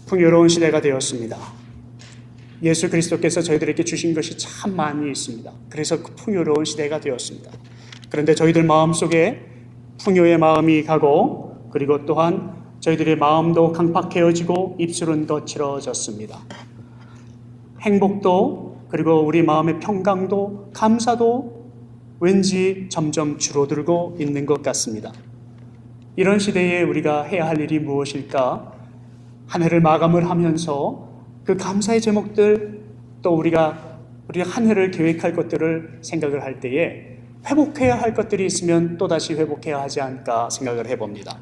풍요로운 시대가 되었습니다. 예수 그리스도께서 저희들에게 주신 것이 참 많이 있습니다. 그래서 그 풍요로운 시대가 되었습니다. 그런데 저희들 마음속에 풍요의 마음이 가고, 그리고 또한 저희들의 마음도 강팍해지고 입술은 거칠어졌습니다. 행복도, 그리고 우리 마음의 평강도, 감사도 왠지 점점 줄어들고 있는 것 같습니다. 이런 시대에 우리가 해야 할 일이 무엇일까? 한 해를 마감을 하면서 그 감사의 제목들, 또 우리가 한 해를 계획할 것들을 생각을 할 때에 회복해야 할 것들이 있으면 또다시 회복해야 하지 않을까 생각을 해봅니다.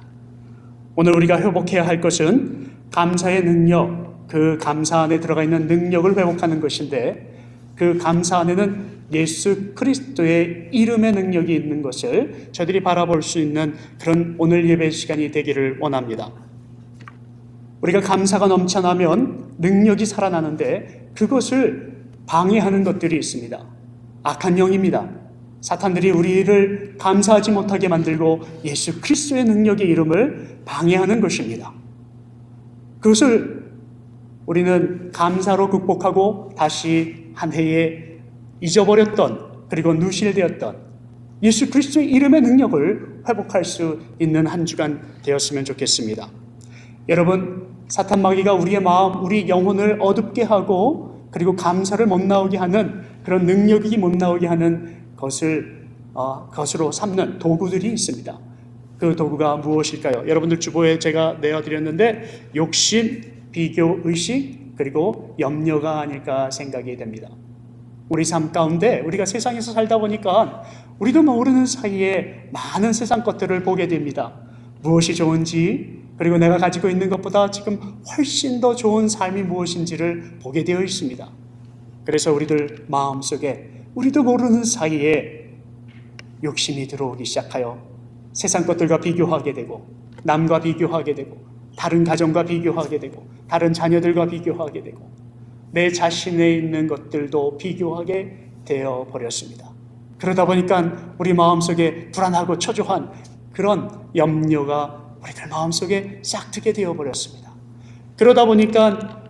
오늘 우리가 회복해야 할 것은 감사의 능력, 그 감사 안에 들어가 있는 능력을 회복하는 것인데, 그 감사 안에는 예수 그리스도의 이름의 능력이 있는 것을 저희들이 바라볼 수 있는 그런 오늘 예배 시간이 되기를 원합니다. 우리가 감사가 넘쳐나면 능력이 살아나는데 그것을 방해하는 것들이 있습니다. 악한 영입니다. 사탄들이 우리를 감사하지 못하게 만들고 예수 그리스도의 능력의 이름을 방해하는 것입니다. 그것을 우리는 감사로 극복하고 다시 한 해에 잊어버렸던, 그리고 누실되었던 예수 그리스도의 이름의 능력을 회복할 수 있는 한 주간 되었으면 좋겠습니다. 여러분, 사탄 마귀가 우리의 마음, 우리 영혼을 어둡게 하고, 그리고 감사를 못 나오게 하는, 그런 능력이 못 나오게 하는 것으로 삼는 도구들이 있습니다. 그 도구가 무엇일까요? 여러분들 주보에 제가 내어드렸는데, 욕심, 비교, 의식, 그리고 염려가 아닐까 생각이 됩니다. 우리 삶 가운데 우리가 세상에서 살다 보니까 우리도 모르는 사이에 많은 세상 것들을 보게 됩니다. 무엇이 좋은지, 그리고 내가 가지고 있는 것보다 지금 훨씬 더 좋은 삶이 무엇인지를 보게 되어 있습니다. 그래서 우리들 마음속에 우리도 모르는 사이에 욕심이 들어오기 시작하여 세상 것들과 비교하게 되고, 남과 비교하게 되고, 다른 가정과 비교하게 되고, 다른 자녀들과 비교하게 되고, 내 자신에 있는 것들도 비교하게 되어 버렸습니다. 그러다 보니까 우리 마음속에 불안하고 초조한 그런 염려가 우리들 마음속에 싹트게 되어버렸습니다. 그러다 보니까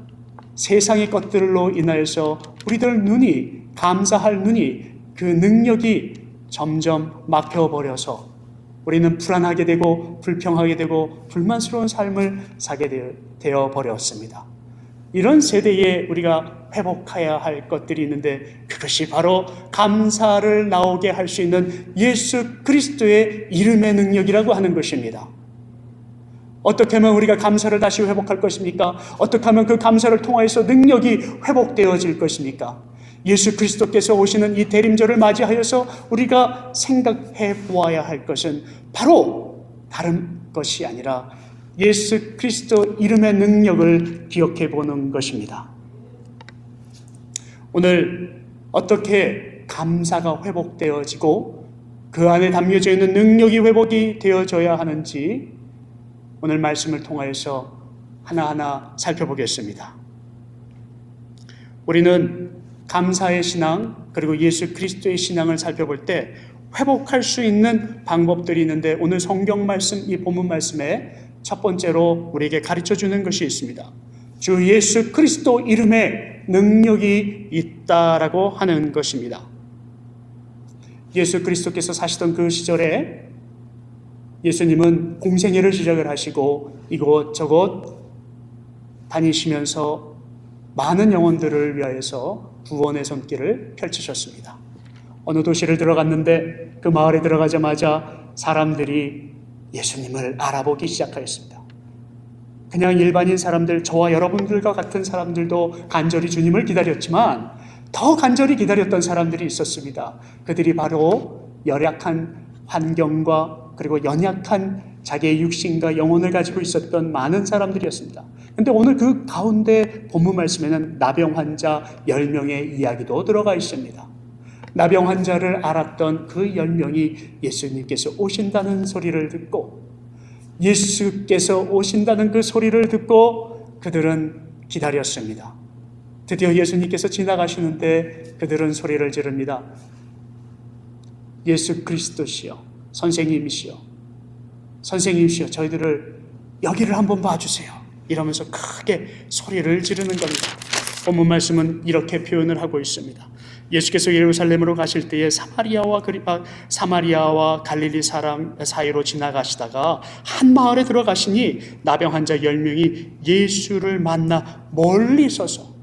세상의 것들로 인하여서 우리들 눈이, 감사할 눈이, 그 능력이 점점 막혀버려서 우리는 불안하게 되고 불평하게 되고 불만스러운 삶을 사게 되어버렸습니다. 이런 세대에 우리가 회복해야 할 것들이 있는데, 그것이 바로 감사를 나오게 할 수 있는 예수 그리스도의 이름의 능력이라고 하는 것입니다. 어떻게 하면 우리가 감사를 다시 회복할 것입니까? 어떻게 하면 그 감사를 통하여서 능력이 회복되어질 것입니까? 예수 그리스도께서 오시는 이 대림절을 맞이하여서 우리가 생각해 보아야 할 것은 바로 다른 것이 아니라 예수 그리스도 이름의 능력을 기억해 보는 것입니다. 오늘 어떻게 감사가 회복되어지고 그 안에 담겨져 있는 능력이 회복이 되어져야 하는지 오늘 말씀을 통하여서 하나하나 살펴보겠습니다. 우리는 감사의 신앙, 그리고 예수 그리스도의 신앙을 살펴볼 때 회복할 수 있는 방법들이 있는데, 오늘 성경 말씀, 이 본문 말씀에 첫 번째로 우리에게 가르쳐 주는 것이 있습니다. 주 예수 그리스도 이름에 능력이 있다라고 하는 것입니다. 예수 그리스도께서 사시던 그 시절에 예수님은 공생애를 시작을 하시고 이곳저곳 다니시면서 많은 영혼들을 위하여서 구원의 손길을 펼치셨습니다. 어느 도시를 들어갔는데 그 마을에 들어가자마자 사람들이 예수님을 알아보기 시작하였습니다. 그냥 일반인 사람들, 저와 여러분들과 같은 사람들도 간절히 주님을 기다렸지만 더 간절히 기다렸던 사람들이 있었습니다. 그들이 바로 열악한 환경과 그리고 연약한 자기의 육신과 영혼을 가지고 있었던 많은 사람들이었습니다. 그런데 오늘 그 가운데 본문 말씀에는 나병 환자 10명의 이야기도 들어가 있습니다. 나병 환자를 알았던 그 10명이 예수님께서 오신다는 소리를 듣고, 예수께서 오신다는 그 소리를 듣고 그들은 기다렸습니다. 드디어 예수님께서 지나가시는데 그들은 소리를 지릅니다. 예수 그리스도시여, 선생님이시여, 선생님이시여, 저희들을 여기를 한번 봐주세요. 이러면서 크게 소리를 지르는 겁니다. 본문 말씀은 이렇게 표현을 하고 있습니다. 예수께서 예루살렘으로 가실 때에 사마리아와 갈릴리 사람 사이로 지나가시다가 한 마을에 들어가시니 나병 환자 10명이 예수를 만나 멀리 서서,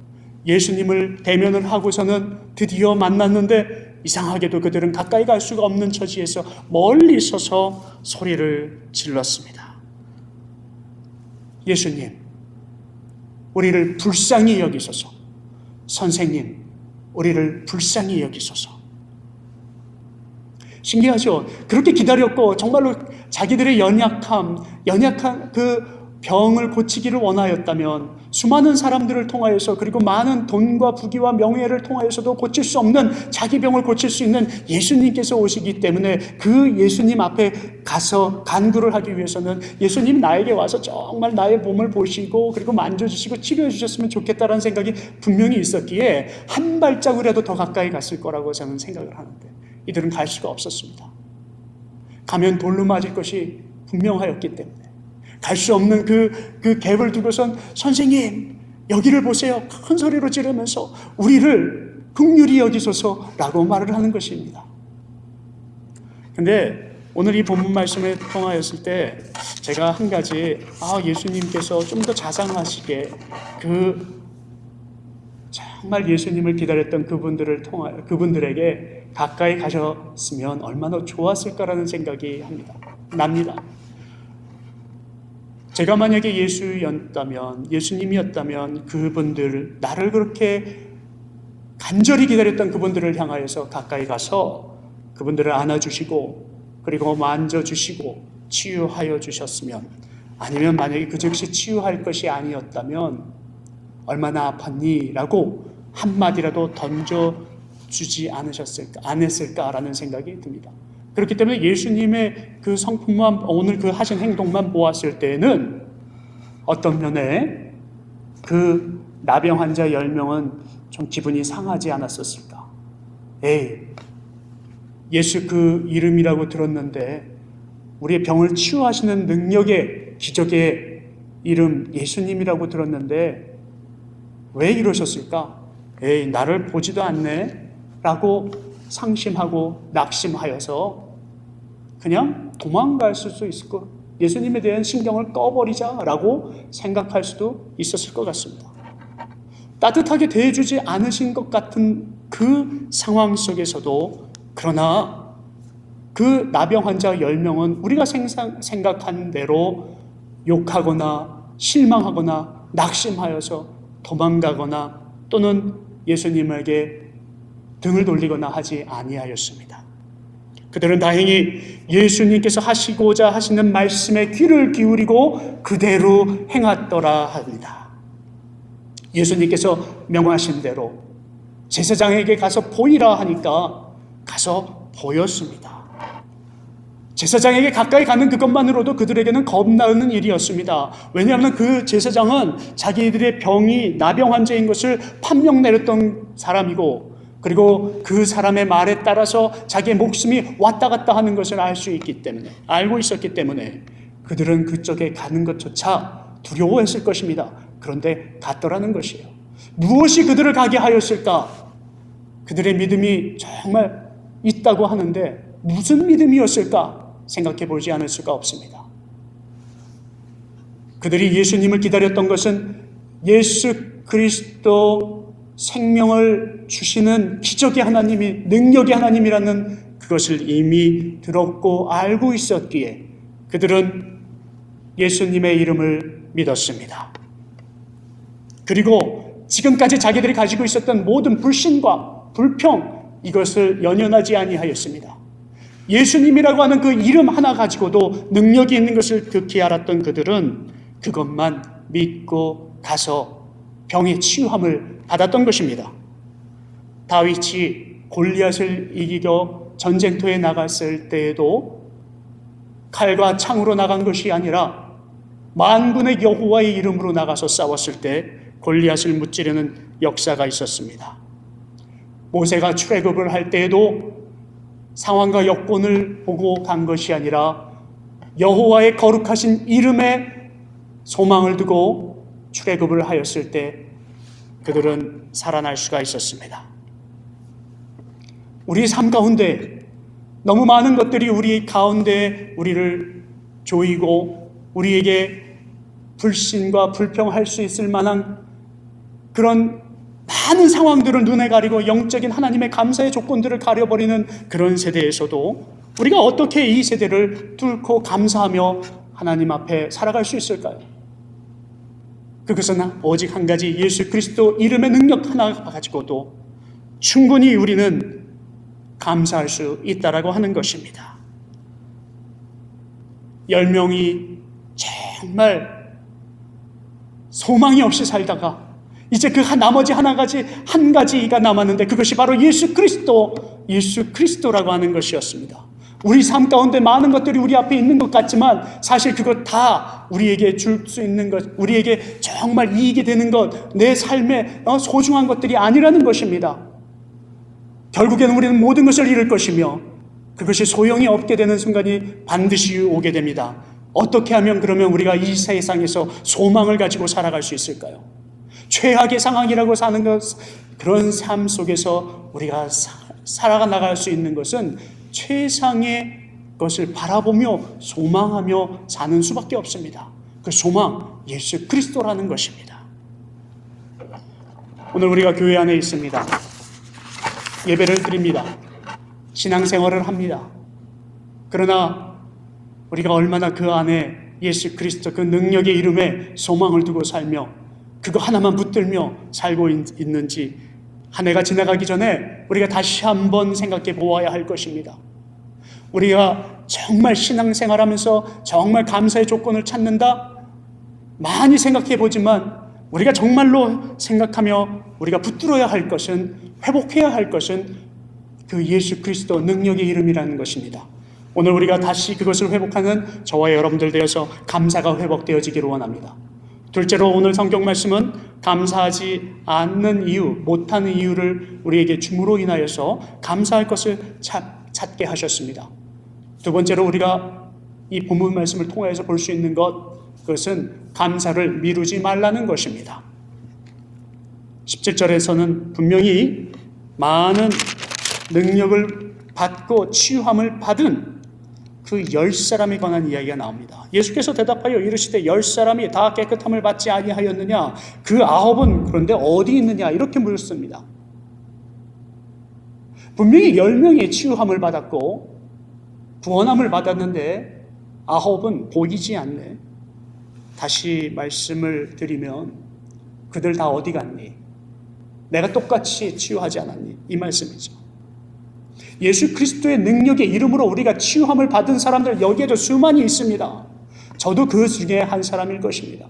예수님을 대면을 하고서는 드디어 만났는데 이상하게도 그들은 가까이 갈 수가 없는 처지에서 멀리 서서 소리를 질렀습니다. 예수님, 우리를 불쌍히 여기소서. 선생님, 우리를 불쌍히 여기소서. 신기하죠? 그렇게 기다렸고 정말로 자기들의 연약한 그 병을 고치기를 원하였다면 수많은 사람들을 통하여서, 그리고 많은 돈과 부귀와 명예를 통하여서도 고칠 수 없는 자기 병을 고칠 수 있는 예수님께서 오시기 때문에 그 예수님 앞에 가서 간구를 하기 위해서는 예수님 나에게 와서 정말 나의 몸을 보시고 그리고 만져주시고 치료해 주셨으면 좋겠다라는 생각이 분명히 있었기에 한 발자국이라도 더 가까이 갔을 거라고 저는 생각을 하는데, 이들은 갈 수가 없었습니다. 가면 돌로 맞을 것이 분명하였기 때문에 갈 수 없는 그 갭을 두고선 선생님 여기를 보세요 큰 소리로 지르면서 우리를 긍휼히 여기소서라고 말을 하는 것입니다. 근데 오늘 이 본문 말씀에 통하였을 때 제가 한 가지, 예수님께서 좀 더 자상하시게 정말 예수님을 기다렸던 그분들에게 가까이 가셨으면 얼마나 좋았을까라는 생각이 납니다. 제가 만약에 예수님이었다면 그분들, 나를 그렇게 간절히 기다렸던 그분들을 향하여서 가까이 가서 그분들을 안아주시고 그리고 만져주시고 치유하여 주셨으면, 아니면 만약에 그 즉시 치유할 것이 아니었다면 얼마나 아팠니? 라고 한마디라도 던져주지 않았을까라는 생각이 듭니다. 그렇기 때문에 예수님의 그 성품만, 오늘 그 하신 행동만 보았을 때에는 어떤 면에 그 나병 환자 10명은 좀 기분이 상하지 않았었을까? 예수 그 이름이라고 들었는데, 우리의 병을 치유하시는 능력의 기적의 이름 예수님이라고 들었는데 왜 이러셨을까? 나를 보지도 않네 라고 상심하고 낙심하여서 그냥 도망갈 수도 있을 것, 예수님에 대한 신경을 꺼버리자라고 생각할 수도 있었을 것 같습니다. 따뜻하게 대해주지 않으신 것 같은 그 상황 속에서도, 그러나 그 나병 환자 10명은 우리가 생각한 대로 욕하거나 실망하거나 낙심하여서 도망가거나 또는 예수님에게 등을 돌리거나 하지 아니하였습니다. 그들은 다행히 예수님께서 하시고자 하시는 말씀에 귀를 기울이고 그대로 행하더라 합니다. 예수님께서 명하신 대로 제사장에게 가서 보이라 하니까 가서 보였습니다. 제사장에게 가까이 가는 그것만으로도 그들에게는 겁나는 일이었습니다. 왜냐하면 그 제사장은 자기들의 병이 나병 환자인 것을 판명 내렸던 사람이고, 그리고 그 사람의 말에 따라서 자기의 목숨이 왔다 갔다 하는 것을 알고 있었기 때문에 그들은 그쪽에 가는 것조차 두려워했을 것입니다. 그런데 갔더라는 것이에요. 무엇이 그들을 가게 하였을까? 그들의 믿음이 정말 있다고 하는데 무슨 믿음이었을까? 생각해 보지 않을 수가 없습니다. 그들이 예수님을 기다렸던 것은 예수 그리스도 생명을 주시는 기적의 하나님이, 능력의 하나님이라는 그것을 이미 들었고 알고 있었기에 그들은 예수님의 이름을 믿었습니다. 그리고 지금까지 자기들이 가지고 있었던 모든 불신과 불평, 이것을 연연하지 아니하였습니다. 예수님이라고 하는 그 이름 하나 가지고도 능력이 있는 것을 극히 알았던 그들은 그것만 믿고 가서 병의 치유함을 받았던 것입니다. 다윗이 골리앗을 이기려 전쟁터에 나갔을 때에도 칼과 창으로 나간 것이 아니라 만군의 여호와의 이름으로 나가서 싸웠을 때 골리앗을 무찌르는 역사가 있었습니다. 모세가 출애굽을 할 때에도 상황과 여건을 보고 간 것이 아니라 여호와의 거룩하신 이름에 소망을 두고 출애굽을 하였을 때 그들은 살아날 수가 있었습니다. 우리 삶 가운데 너무 많은 것들이 우리 가운데 우리를 조이고 우리에게 불신과 불평할 수 있을 만한 그런 많은 상황들을 눈에 가리고 영적인 하나님의 감사의 조건들을 가려버리는 그런 세대에서도 우리가 어떻게 이 세대를 뚫고 감사하며 하나님 앞에 살아갈 수 있을까요? 그것은 오직 한 가지 예수 그리스도 이름의 능력 하나 가지고도 충분히 우리는 감사할 수 있다라고 하는 것입니다. 10명이 정말 소망이 없이 살다가 이제 그 나머지 한 가지가 남았는데 그것이 바로 예수 그리스도라고 하는 것이었습니다. 우리 삶 가운데 많은 것들이 우리 앞에 있는 것 같지만 사실 그것 다 우리에게 줄 수 있는 것, 우리에게 정말 이익이 되는 것, 내 삶에 소중한 것들이 아니라는 것입니다. 결국에는 우리는 모든 것을 잃을 것이며 그것이 소용이 없게 되는 순간이 반드시 오게 됩니다. 어떻게 하면 그러면 우리가 이 세상에서 소망을 가지고 살아갈 수 있을까요? 최악의 상황이라고 사는 것, 그런 삶 속에서 우리가 살아나갈 수 있는 것은 최상의 것을 바라보며 소망하며 사는 수밖에 없습니다. 그 소망, 예수 그리스도라는 것입니다. 오늘 우리가 교회 안에 있습니다. 예배를 드립니다. 신앙생활을 합니다. 그러나 우리가 얼마나 그 안에 예수 그리스도 그 능력의 이름에 소망을 두고 살며 그거 하나만 붙들며 살고 있는지 한 해가 지나가기 전에 우리가 다시 한번 생각해 보아야 할 것입니다. 우리가 정말 신앙생활하면서 정말 감사의 조건을 찾는다? 많이 생각해 보지만 우리가 정말로 생각하며 우리가 붙들어야 할 것은, 회복해야 할 것은 그 예수 그리스도 능력의 이름이라는 것입니다. 오늘 우리가 다시 그것을 회복하는 저와 여러분들 되어서 감사가 회복되어지기를 원합니다. 둘째로 오늘 성경 말씀은 감사하지 않는 이유, 못하는 이유를 우리에게 줌으로 인하여서 감사할 것을 찾게 하셨습니다. 두 번째로 우리가 이 본문 말씀을 통해서 볼 수 있는 그것은 감사를 미루지 말라는 것입니다. 17절에서는 분명히 많은 능력을 받고 치유함을 받은 그 10사람에 관한 이야기가 나옵니다. 예수께서 대답하여 이르시되 10사람이 다 깨끗함을 받지 아니하였느냐? 그 9은 그런데 어디 있느냐? 이렇게 물었습니다. 분명히 10명이 치유함을 받았고 구원함을 받았는데 9은 보이지 않네. 다시 말씀을 드리면 그들 다 어디 갔니? 내가 똑같이 치유하지 않았니? 이 말씀이죠. 예수 그리스도의 능력의 이름으로 우리가 치유함을 받은 사람들 여기에도 수많이 있습니다. 저도 그 중에 한 사람일 것입니다.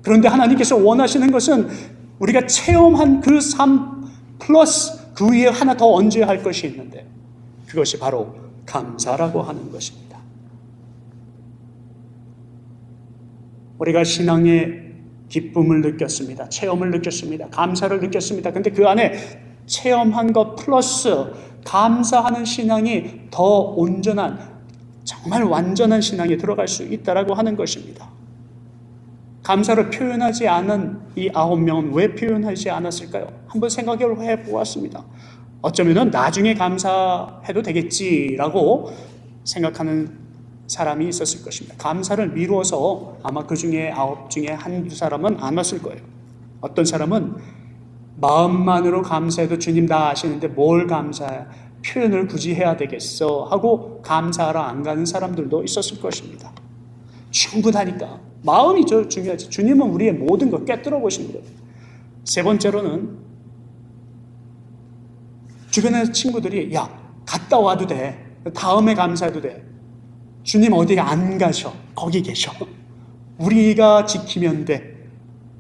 그런데 하나님께서 원하시는 것은 우리가 체험한 그 삶 플러스 그 위에 하나 더 얹어야 할 것이 있는데 그것이 바로 감사라고 하는 것입니다. 우리가 신앙의 기쁨을 느꼈습니다. 체험을 느꼈습니다. 감사를 느꼈습니다. 근데 그 안에 체험한 것 플러스 감사하는 신앙이 더 온전한, 정말 완전한 신앙에 들어갈 수 있다라고 하는 것입니다. 감사를 표현하지 않은 이 9명은 왜 표현하지 않았을까요? 한번 생각을 해보았습니다. 어쩌면 나중에 감사해도 되겠지라고 생각하는 사람이 있었을 것입니다. 감사를 미루어서 아마 그 중에 9 중에 한두 사람은 안 왔을 거예요. 어떤 사람은 마음만으로 감사해도 주님 다 아시는데 뭘 감사해? 표현을 굳이 해야 되겠어? 하고 감사하러 안 가는 사람들도 있었을 것입니다. 충분하니까. 마음이 중요하지. 주님은 우리의 모든 걸 꿰뚫어 보시는 거예요. 세 번째로는 주변의 친구들이 야, 갔다 와도 돼. 다음에 감사해도 돼. 주님 어디 안 가셔. 거기 계셔. 우리가 지키면 돼.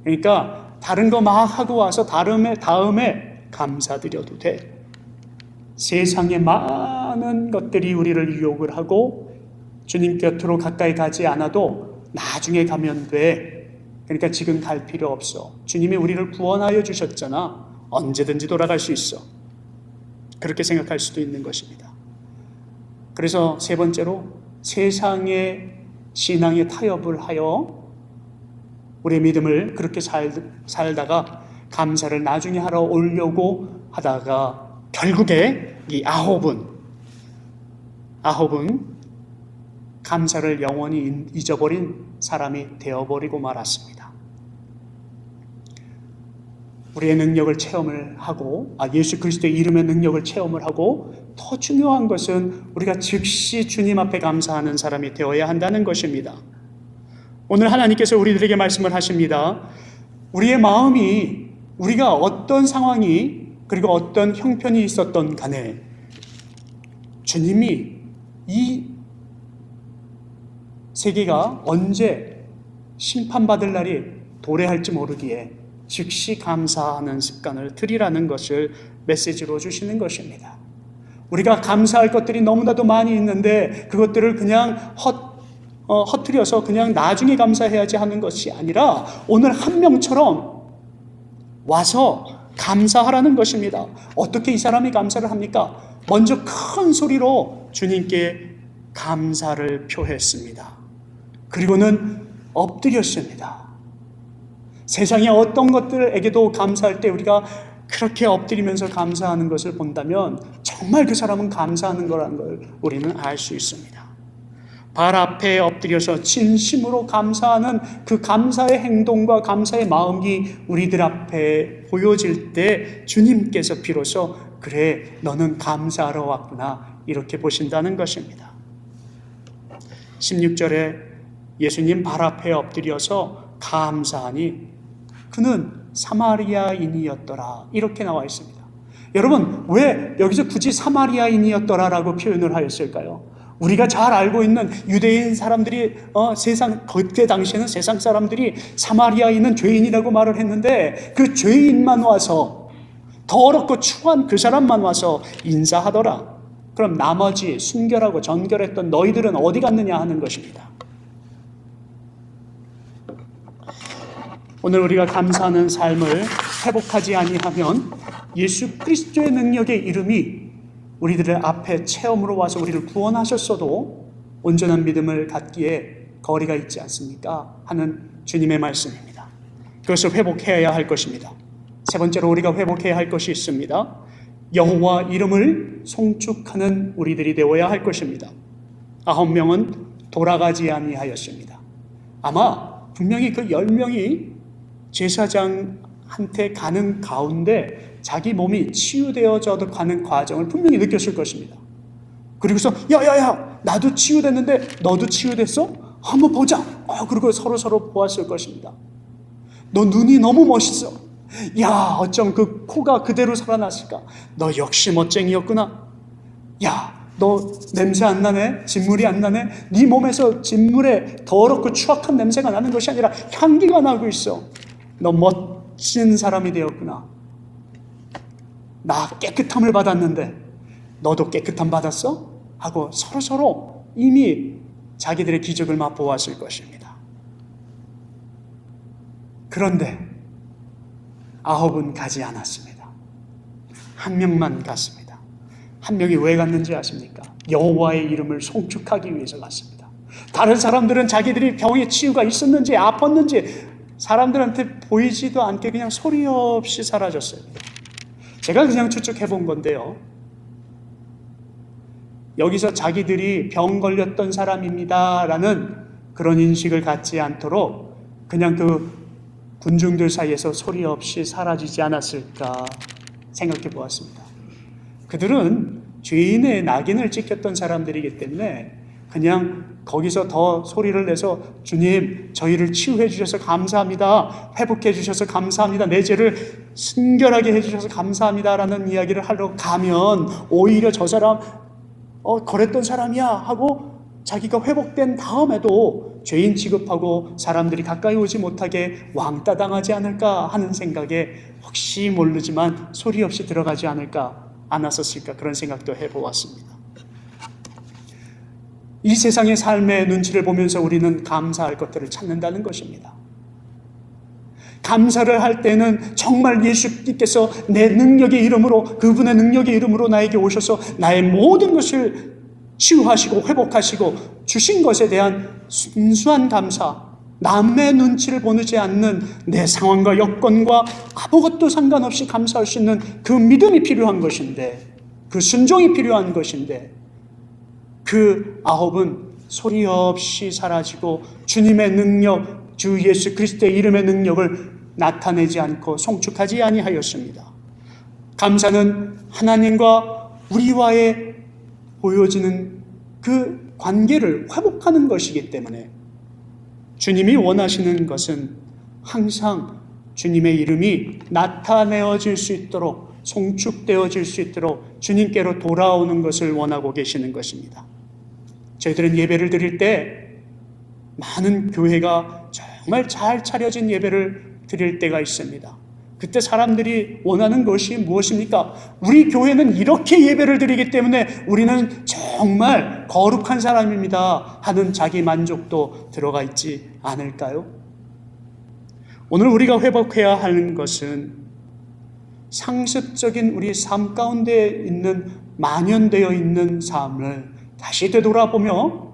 그러니까 다른 거 막 하고 와서 다음에 감사드려도 돼. 세상에 많은 것들이 우리를 유혹을 하고 주님 곁으로 가까이 가지 않아도 나중에 가면 돼. 그러니까 지금 갈 필요 없어. 주님이 우리를 구원하여 주셨잖아. 언제든지 돌아갈 수 있어. 그렇게 생각할 수도 있는 것입니다. 그래서 세 번째로 세상의 신앙에 타협을 하여 우리의 믿음을 그렇게 살다가 감사를 나중에 하러 오려고 하다가 결국에 이 아합은 감사를 영원히 잊어버린 사람이 되어버리고 말았습니다. 우리의 능력을 체험을 하고 예수 그리스도의 이름의 능력을 체험을 하고 더 중요한 것은 우리가 즉시 주님 앞에 감사하는 사람이 되어야 한다는 것입니다. 오늘 하나님께서 우리들에게 말씀을 하십니다. 우리의 마음이 우리가 어떤 상황이 그리고 어떤 형편이 있었던 간에 주님이 이 세계가 언제 심판받을 날이 도래할지 모르기에 즉시 감사하는 습관을 들이라는 것을 메시지로 주시는 것입니다. 우리가 감사할 것들이 너무나도 많이 있는데 그것들을 그냥 허트려서 그냥 나중에 감사해야지 하는 것이 아니라 오늘 한 명처럼 와서 감사하라는 것입니다. 어떻게 이 사람이 감사를 합니까? 먼저 큰 소리로 주님께 감사를 표했습니다. 그리고는 엎드렸습니다. 세상의 어떤 것들에게도 감사할 때 우리가 그렇게 엎드리면서 감사하는 것을 본다면 정말 그 사람은 감사하는 거라는 걸 우리는 알 수 있습니다. 발 앞에 엎드려서 진심으로 감사하는 그 감사의 행동과 감사의 마음이 우리들 앞에 보여질 때 주님께서 비로소 그래 너는 감사하러 왔구나 이렇게 보신다는 것입니다. 16절에 예수님 발 앞에 엎드려서 감사하니 그는 사마리아인이었더라 이렇게 나와 있습니다. 여러분 왜 여기서 굳이 사마리아인이었더라라고 표현을 하였을까요? 우리가 잘 알고 있는 유대인 사람들이 그때 당시에는 세상 사람들이 사마리아인은 죄인이라고 말을 했는데 그 죄인만 와서 더럽고 추한 그 사람만 와서 인사하더라. 그럼 나머지 순결하고 정결했던 너희들은 어디 갔느냐 하는 것입니다. 오늘 우리가 감사하는 삶을 회복하지 아니하면 예수 그리스도의 능력의 이름이 우리들의 앞에 체험으로 와서 우리를 구원하셨어도 온전한 믿음을 갖기에 거리가 있지 않습니까? 하는 주님의 말씀입니다. 그것을 회복해야 할 것입니다. 세 번째로 우리가 회복해야 할 것이 있습니다. 여호와 이름을 송축하는 우리들이 되어야 할 것입니다. 9명은 돌아가지 아니하였습니다. 아마 분명히 그 10명이 제사장한테 가는 가운데 자기 몸이 치유되어져 가는 과정을 분명히 느꼈을 것입니다. 그리고서 야야야 나도 치유됐는데 너도 치유됐어? 한번 보자. 그리고 서로 보았을 것입니다. 너 눈이 너무 멋있어. 야 어쩜 그 코가 그대로 살아났을까? 너 역시 멋쟁이였구나. 야 너 냄새 안 나네? 진물이 안 나네? 네 몸에서 진물의 더럽고 추악한 냄새가 나는 것이 아니라 향기가 나고 있어. 너 멋진 사람이 되었구나. 나 깨끗함을 받았는데 너도 깨끗함 받았어? 하고 서로 이미 자기들의 기적을 맛보았을 것입니다. 그런데 9은 가지 않았습니다. 한 명만 갔습니다. 한 명이 왜 갔는지 아십니까? 여호와의 이름을 송축하기 위해서 갔습니다. 다른 사람들은 자기들이 병에 치유가 있었는지 아팠는지 사람들한테 보이지도 않게 그냥 소리 없이 사라졌어요. 제가 그냥 추측해 본 건데요. 여기서 자기들이 병 걸렸던 사람입니다 라는 그런 인식을 갖지 않도록 그냥 그 군중들 사이에서 소리 없이 사라지지 않았을까 생각해 보았습니다. 그들은 죄인의 낙인을 찍혔던 사람들이기 때문에 그냥 거기서 더 소리를 내서 주님 저희를 치유해 주셔서 감사합니다. 회복해 주셔서 감사합니다. 내 죄를 순결하게 해 주셔서 감사합니다 라는 이야기를 하러 가면 오히려 저 사람 거랬던 사람이야 하고 자기가 회복된 다음에도 죄인 취급하고 사람들이 가까이 오지 못하게 왕따 당하지 않을까 하는 생각에 혹시 모르지만 소리 없이 들어가지 않았었을까 그런 생각도 해보았습니다. 이 세상의 삶의 눈치를 보면서 우리는 감사할 것들을 찾는다는 것입니다. 감사를 할 때는 정말 예수님께서 내 능력의 이름으로 그분의 능력의 이름으로 나에게 오셔서 나의 모든 것을 치유하시고 회복하시고 주신 것에 대한 순수한 감사 남의 눈치를 보지 않는 내 상황과 여건과 아무것도 상관없이 감사할 수 있는 그 믿음이 필요한 것인데, 그 순종이 필요한 것인데, 그 아홉은 소리 없이 사라지고 주님의 능력, 주 예수 그리스도의 이름의 능력을 나타내지 않고 송축하지 아니하였습니다. 감사는 하나님과 우리와의 보여지는 그 관계를 회복하는 것이기 때문에 주님이 원하시는 것은 항상 주님의 이름이 나타내어질 수 있도록, 송축되어질 수 있도록 주님께로 돌아오는 것을 원하고 계시는 것입니다. 저희들은 예배를 드릴 때 많은 교회가 정말 잘 차려진 예배를 드릴 때가 있습니다. 그때 사람들이 원하는 것이 무엇입니까? 우리 교회는 이렇게 예배를 드리기 때문에 우리는 정말 거룩한 사람입니다 하는 자기 만족도 들어가 있지 않을까요? 오늘 우리가 회복해야 하는 것은 상습적인 우리 삶 가운데 있는 만연되어 있는 삶을 다시 되돌아보며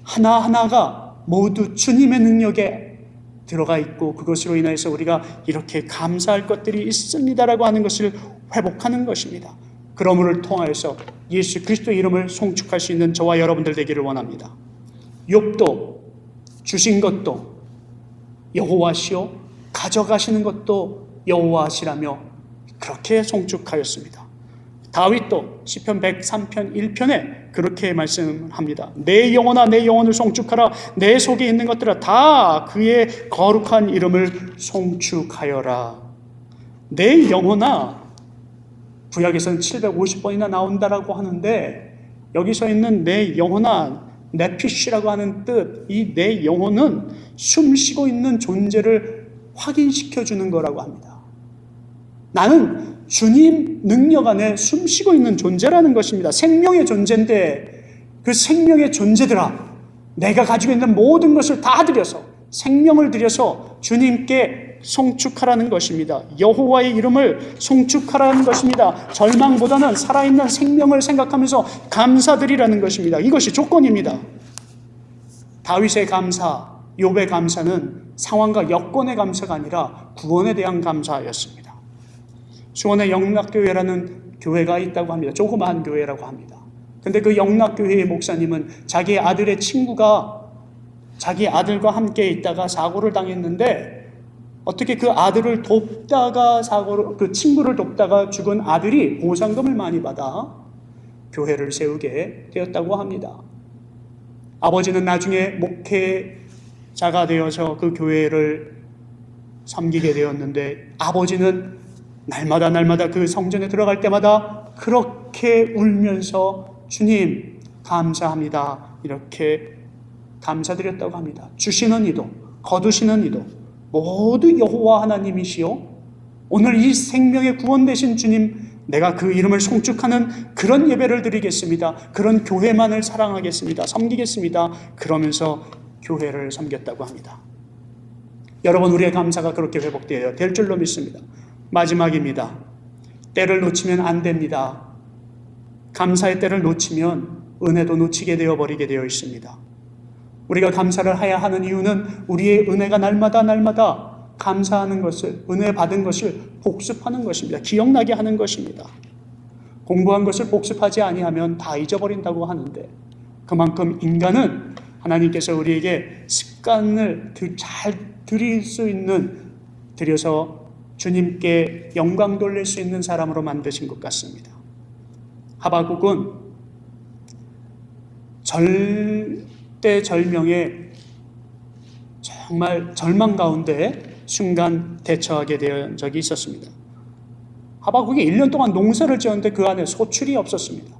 하나하나가 모두 주님의 능력에 들어가 있고 그것으로 인해서 우리가 이렇게 감사할 것들이 있습니다라고 하는 것을 회복하는 것입니다. 그러므로 통하여서 예수 그리스도 이름을 송축할 수 있는 저와 여러분들 되기를 원합니다. 욥도 주신 것도 여호와시요 가져가시는 것도 여호와시라며 그렇게 송축하였습니다. 다윗도 시편 103편 1편에 그렇게 말씀합니다. 내 영혼아 내 영혼을 송축하라. 내 속에 있는 것들아 다 그의 거룩한 이름을 송축하여라. 내 영혼아, 구약에서는 750번이나 나온다라고 하는데 여기서 있는 내 영혼아, 네피쉬라고 하는 뜻, 이 내 영혼은 숨쉬고 있는 존재를 확인시켜 주는 거라고 합니다. 나는 주님 능력 안에 숨쉬고 있는 존재라는 것입니다. 생명의 존재인데 그 생명의 존재들아, 내가 가지고 있는 모든 것을 다 드려서, 생명을 드려서 주님께 송축하라는 것입니다. 여호와의 이름을 송축하라는 것입니다. 절망보다는 살아있는 생명을 생각하면서 감사드리라는 것입니다. 이것이 조건입니다. 다윗의 감사, 욥의 감사는 상황과 여건의 감사가 아니라 구원에 대한 감사였습니다. 수원에 영락교회라는 교회가 있다고 합니다. 조그마한 교회라고 합니다. 근데 그 영락교회의 목사님은 자기 아들의 친구가 자기 아들과 함께 있다가 사고를 당했는데 어떻게 그 아들을 돕다가 그 친구를 돕다가 죽은 아들이 보상금을 많이 받아 교회를 세우게 되었다고 합니다. 아버지는 나중에 목회자가 되어서 그 교회를 섬기게 되었는데 아버지는 날마다 그 성전에 들어갈 때마다 그렇게 울면서 주님 감사합니다 이렇게 감사드렸다고 합니다. 주시는 이도 거두시는 이도 모두 여호와 하나님이시요 오늘 이 생명의 구원 되신 주님, 내가 그 이름을 송축하는 그런 예배를 드리겠습니다. 그런 교회만을 사랑하겠습니다. 섬기겠습니다. 그러면서 교회를 섬겼다고 합니다. 여러분, 우리의 감사가 그렇게 회복되어야 될 줄로 믿습니다. 마지막입니다. 때를 놓치면 안 됩니다. 감사의 때를 놓치면 은혜도 놓치게 되어버리게 되어 있습니다. 우리가 감사를 해야 하는 이유는 우리의 은혜가 날마다 감사하는 것을, 은혜 받은 것을 복습하는 것입니다. 기억나게 하는 것입니다. 공부한 것을 복습하지 아니하면 다 잊어버린다고 하는데 그만큼 인간은 하나님께서 우리에게 습관을 잘 들일 수 있는, 들여서 주님께 영광 돌릴 수 있는 사람으로 만드신 것 같습니다. 하박국은 절대절명의 정말 절망 가운데 순간 대처하게 된 적이 있었습니다. 하박국이 1년 동안 농사를 지었는데 그 안에 소출이 없었습니다.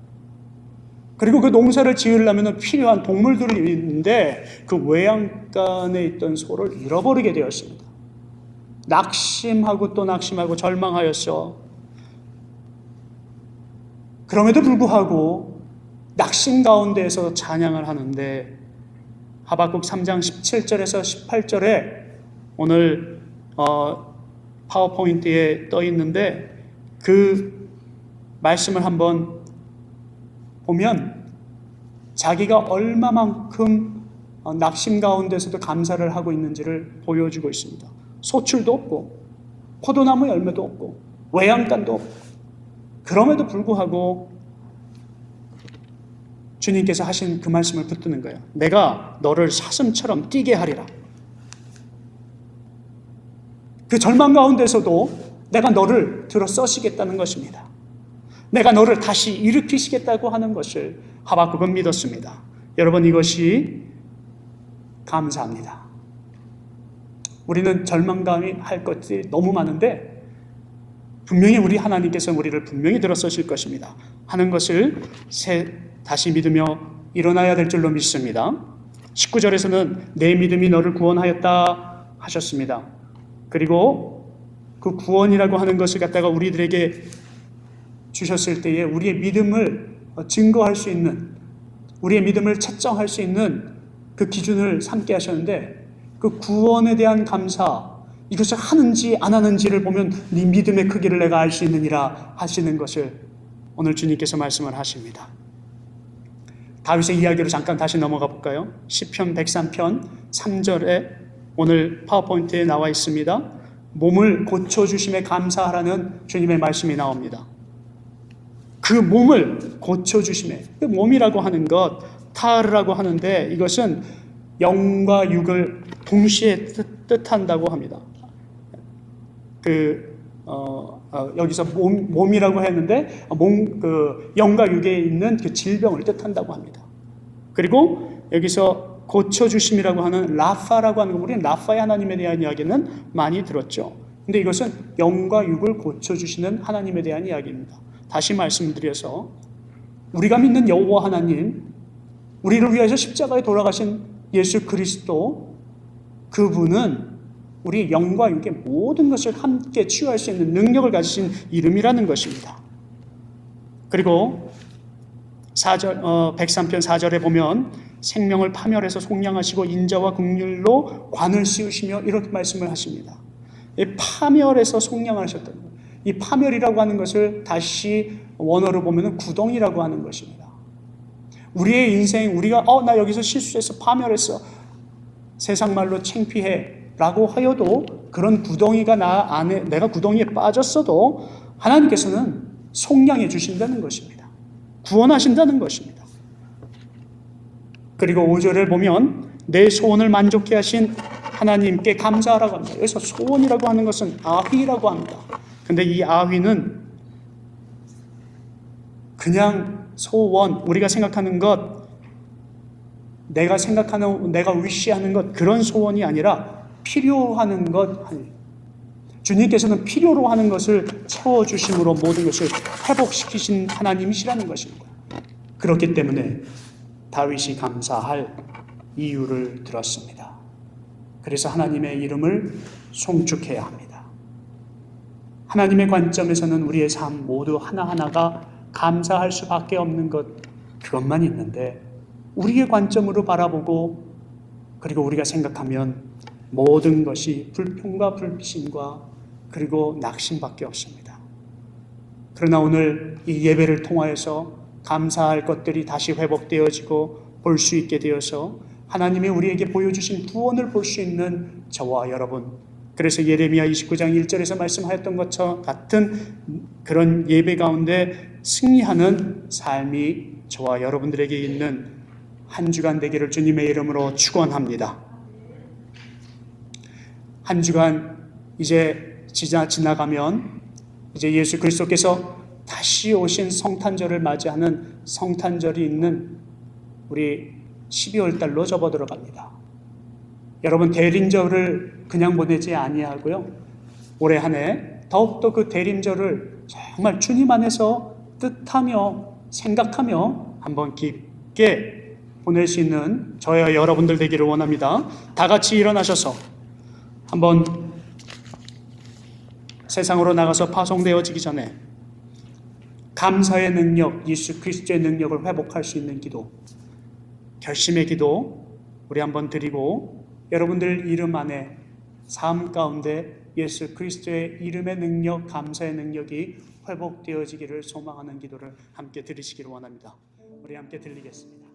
그리고 그 농사를 지으려면 필요한 동물들이 있는데 그 외양간에 있던 소를 잃어버리게 되었습니다. 낙심하고 또 낙심하고 절망하였어. 그럼에도 불구하고 낙심 가운데에서 찬양을 하는데 하박국 3장 17절에서 18절에 오늘 파워포인트에 떠 있는데 그 말씀을 한번 보면 자기가 얼마만큼 낙심 가운데서도 감사를 하고 있는지를 보여주고 있습니다. 소출도 없고 포도나무 열매도 없고 외양간도 없고, 그럼에도 불구하고 주님께서 하신 그 말씀을 붙드는 거예요. 내가 너를 사슴처럼 뛰게 하리라. 그 절망 가운데서도 내가 너를 들어 써시겠다는 것입니다. 내가 너를 다시 일으키시겠다고 하는 것을 하박국은 믿었습니다. 여러분, 이것이 감사합니다. 우리는 절망감이 할 것들이 너무 많은데 분명히 우리 하나님께서 우리를 분명히 들어 써실 것입니다 하는 것을 다시 믿으며 일어나야 될 줄로 믿습니다. 19절에서는 내 믿음이 너를 구원하였다 하셨습니다. 그리고 그 구원이라고 하는 것을 갖다가 우리들에게 주셨을 때에 우리의 믿음을 증거할 수 있는, 우리의 믿음을 채정할 수 있는 그 기준을 삼게 하셨는데, 그 구원에 대한 감사, 이것을 하는지 안 하는지를 보면 네 믿음의 크기를 내가 알 수 있느니라 하시는 것을 오늘 주님께서 말씀을 하십니다. 다윗의 이야기로 잠깐 다시 넘어가 볼까요? 시편 103편 3절에 오늘 파워포인트에 나와 있습니다. 몸을 고쳐주심에 감사하라는 주님의 말씀이 나옵니다. 그 몸을 고쳐주심에, 그 몸이라고 하는 것, 타르라고 하는데 이것은 영과 육을 동시에 뜻한다고 합니다. 여기서 몸이라고 했는데 영과 육에 있는 그 질병을 뜻한다고 합니다. 그리고 여기서 고쳐주심이라고 하는 라파라고 하는 거, 우리는 라파의 하나님에 대한 이야기는 많이 들었죠. 근데 이것은 영과 육을 고쳐주시는 하나님에 대한 이야기입니다. 다시 말씀드려서 우리가 믿는 여호와 하나님, 우리를 위해서 십자가에 돌아가신 예수 그리스도, 그분은 우리 영과 육의 모든 것을 함께 치유할 수 있는 능력을 가지신 이름이라는 것입니다. 그리고 103편 4절에 보면 생명을 파멸해서 속량하시고 인자와 긍휼로 관을 씌우시며 이렇게 말씀을 하십니다. 파멸해서 속량하셨다는 거예요. 이 파멸이라고 하는 것을 다시 원어로 보면 구덩이라고 하는 것입니다. 우리의 인생, 우리가 나 여기서 실수해서 파멸했어, 세상 말로 창피해 라고 하여도, 그런 구덩이가 나 안에, 내가 구덩이에 빠졌어도 하나님께서는 속량해 주신다는 것입니다. 구원하신다는 것입니다. 그리고 5절을 보면 내 소원을 만족케 하신 하나님께 감사하라고 합니다. 여기서 소원이라고 하는 것은 아휘라고 합니다. 근데 이 아휘는 그냥 소원, 우리가 생각하는 것, 내가 생각하는, 내가 위시하는 것, 그런 소원이 아니라 필요하는 것, 주님께서는 필요로 하는 것을 채워주심으로 모든 것을 회복시키신 하나님이시라는 것입니다. 그렇기 때문에 다윗이 감사할 이유를 들었습니다. 그래서 하나님의 이름을 송축해야 합니다. 하나님의 관점에서는 우리의 삶 모두 하나하나가 감사할 수밖에 없는 것, 그것만 있는데 우리의 관점으로 바라보고, 그리고 우리가 생각하면 모든 것이 불평과 불신과 그리고 낙심밖에 없습니다. 그러나 오늘 이 예배를 통하여서 감사할 것들이 다시 회복되어지고 볼 수 있게 되어서 하나님이 우리에게 보여주신 구원을 볼 수 있는 저와 여러분, 그래서 예레미야 29장 1절에서 말씀하였던 것처럼 같은 그런 예배 가운데 승리하는 삶이 저와 여러분들에게 있는 한 주간 되기를 주님의 이름으로 축원합니다. 한 주간 이제 지나가면 이제 예수 그리스도께서 다시 오신 성탄절을 맞이하는 성탄절이 있는 우리 12월 달로 접어들어갑니다. 여러분, 대림절을 그냥 보내지 아니하고요, 올해 한 해 더욱더 그 대림절을 정말 주님 안에서 뜻하며 생각하며 한번 깊게 보낼 수 있는 저와 여러분들 되기를 원합니다. 다 같이 일어나셔서 한번 세상으로 나가서 파송되어지기 전에 감사의 능력, 예수 그리스도의 능력을 회복할 수 있는 기도, 결심의 기도 우리 한번 드리고, 여러분들 이름 안에 삶 가운데 예수 그리스도의 이름의 능력, 감사의 능력이 회복되어지기를 소망하는 기도를 함께 드리시기를 원합니다. 우리 함께 드리겠습니다.